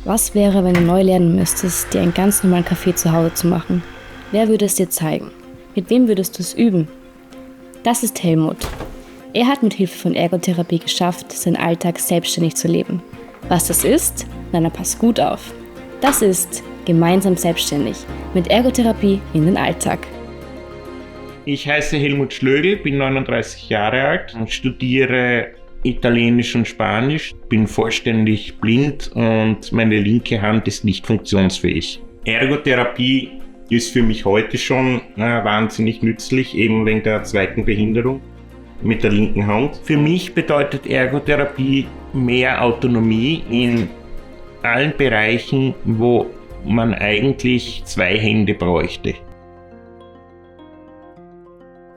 Was wäre, wenn du neu lernen müsstest, dir einen ganz normalen Kaffee zu Hause zu machen? Wer würde es dir zeigen? Mit wem würdest du es üben? Das ist Helmut. Er hat mit Hilfe von Ergotherapie geschafft, seinen Alltag selbstständig zu leben. Was das ist? Na, dann passt gut auf. Das ist gemeinsam selbstständig mit Ergotherapie in den Alltag. Ich heiße Helmut Schlögl, bin 39 Jahre alt und studiere Italienisch und Spanisch, bin vollständig blind und meine linke Hand ist nicht funktionsfähig. Ergotherapie ist für mich heute schon wahnsinnig nützlich, eben wegen der zweiten Behinderung mit der linken Hand. Für mich bedeutet Ergotherapie mehr Autonomie in allen Bereichen, wo man eigentlich 2 Hände bräuchte.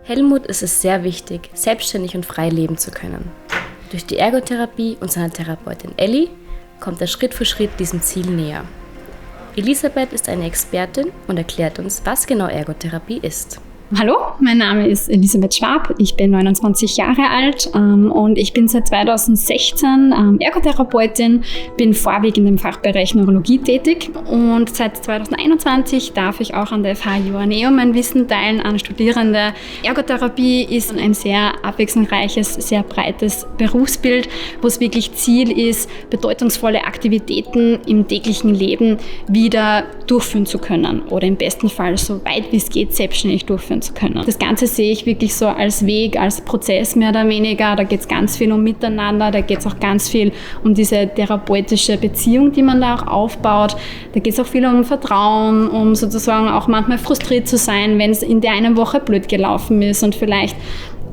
Helmut ist es sehr wichtig, selbstständig und frei leben zu können. Durch die Ergotherapie und seiner Therapeutin Elli kommt er Schritt für Schritt diesem Ziel näher. Elisabeth ist eine Expertin und erklärt uns, was genau Ergotherapie ist. Hallo, mein Name ist Elisabeth Schwab, ich bin 29 Jahre alt und ich bin seit 2016 Ergotherapeutin, bin vorwiegend im Fachbereich Neurologie tätig und seit 2021 darf ich auch an der FH Joanneum mein Wissen teilen an Studierende. Ergotherapie ist ein sehr abwechslungsreiches, sehr breites Berufsbild, wo es wirklich Ziel ist, bedeutungsvolle Aktivitäten im täglichen Leben wieder durchführen zu können oder im besten Fall so weit wie es geht selbstständig durchführen zu können. Das Ganze sehe ich wirklich so als Weg, als Prozess mehr oder weniger. Da geht es ganz viel um Miteinander, da geht es auch ganz viel um diese therapeutische Beziehung, die man da auch aufbaut. Da geht es auch viel um Vertrauen, um sozusagen auch manchmal frustriert zu sein, wenn es in der einen Woche blöd gelaufen ist und vielleicht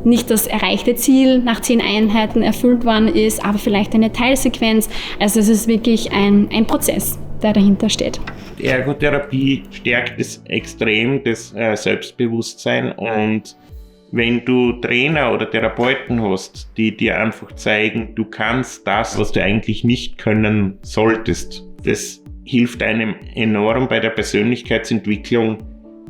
nicht das erreichte Ziel nach 10 Einheiten erfüllt worden ist, aber vielleicht eine Teilsequenz. Also es ist wirklich ein Prozess, der dahinter steht. Ergotherapie stärkt es extrem, das Selbstbewusstsein, und wenn du Trainer oder Therapeuten hast, die dir einfach zeigen, du kannst das, was du eigentlich nicht können solltest, das hilft einem enorm bei der Persönlichkeitsentwicklung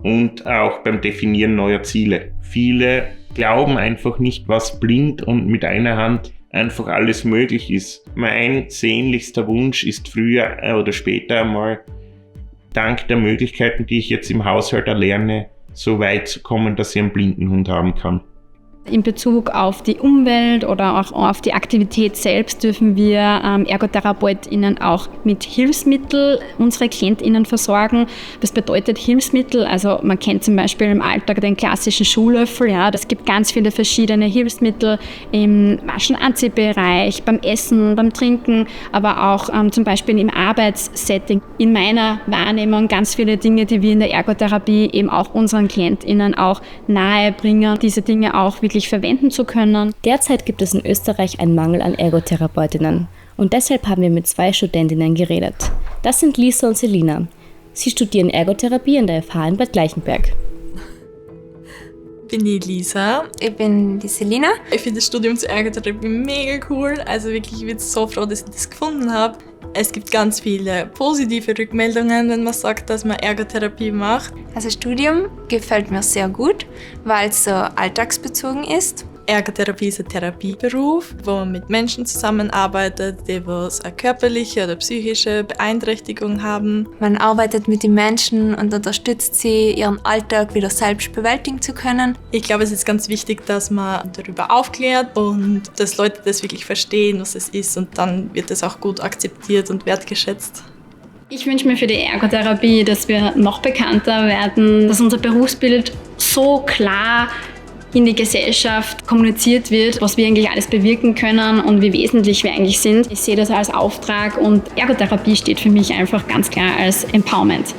und auch beim Definieren neuer Ziele. Viele glauben einfach nicht, was blind und mit einer Hand einfach alles möglich ist. Mein sehnlichster Wunsch ist früher oder später einmal, dank der Möglichkeiten, die ich jetzt im Haushalt erlerne, so weit zu kommen, dass ich einen Blindenhund haben kann. In Bezug auf die Umwelt oder auch auf die Aktivität selbst dürfen wir ErgotherapeutInnen auch mit Hilfsmitteln unsere KlientInnen versorgen. Das bedeutet Hilfsmittel, also man kennt zum Beispiel im Alltag den klassischen Schuhlöffel. Ja, es gibt ganz viele verschiedene Hilfsmittel im Waschen-Anziehbereich, beim Essen, beim Trinken, aber auch zum Beispiel im Arbeitssetting. In meiner Wahrnehmung ganz viele Dinge, die wir in der Ergotherapie eben auch unseren KlientInnen auch nahe bringen, diese Dinge auch wirklich verwenden zu können. Derzeit gibt es in Österreich einen Mangel an Ergotherapeutinnen und deshalb haben wir mit 2 Studentinnen geredet. Das sind Lisa und Selina. Sie studieren Ergotherapie an der FH in Bad Gleichenberg. Ich bin die Lisa. Ich bin die Selina. Ich finde das Studium zur Ergotherapie mega cool. Also wirklich, ich bin so froh, dass ich das gefunden habe. Es gibt ganz viele positive Rückmeldungen, wenn man sagt, dass man Ergotherapie macht. Also das Studium gefällt mir sehr gut, weil es so alltagsbezogen ist. Ergotherapie ist ein Therapieberuf, wo man mit Menschen zusammenarbeitet, die eine körperliche oder psychische Beeinträchtigung haben. Man arbeitet mit den Menschen und unterstützt sie, ihren Alltag wieder selbst bewältigen zu können. Ich glaube, es ist ganz wichtig, dass man darüber aufklärt und dass Leute das wirklich verstehen, was es ist, und dann wird es auch gut akzeptiert und wertgeschätzt. Ich wünsche mir für die Ergotherapie, dass wir noch bekannter werden, dass unser Berufsbild so klar in die Gesellschaft kommuniziert wird, was wir eigentlich alles bewirken können und wie wesentlich wir eigentlich sind. Ich sehe das als Auftrag und Ergotherapie steht für mich einfach ganz klar als Empowerment.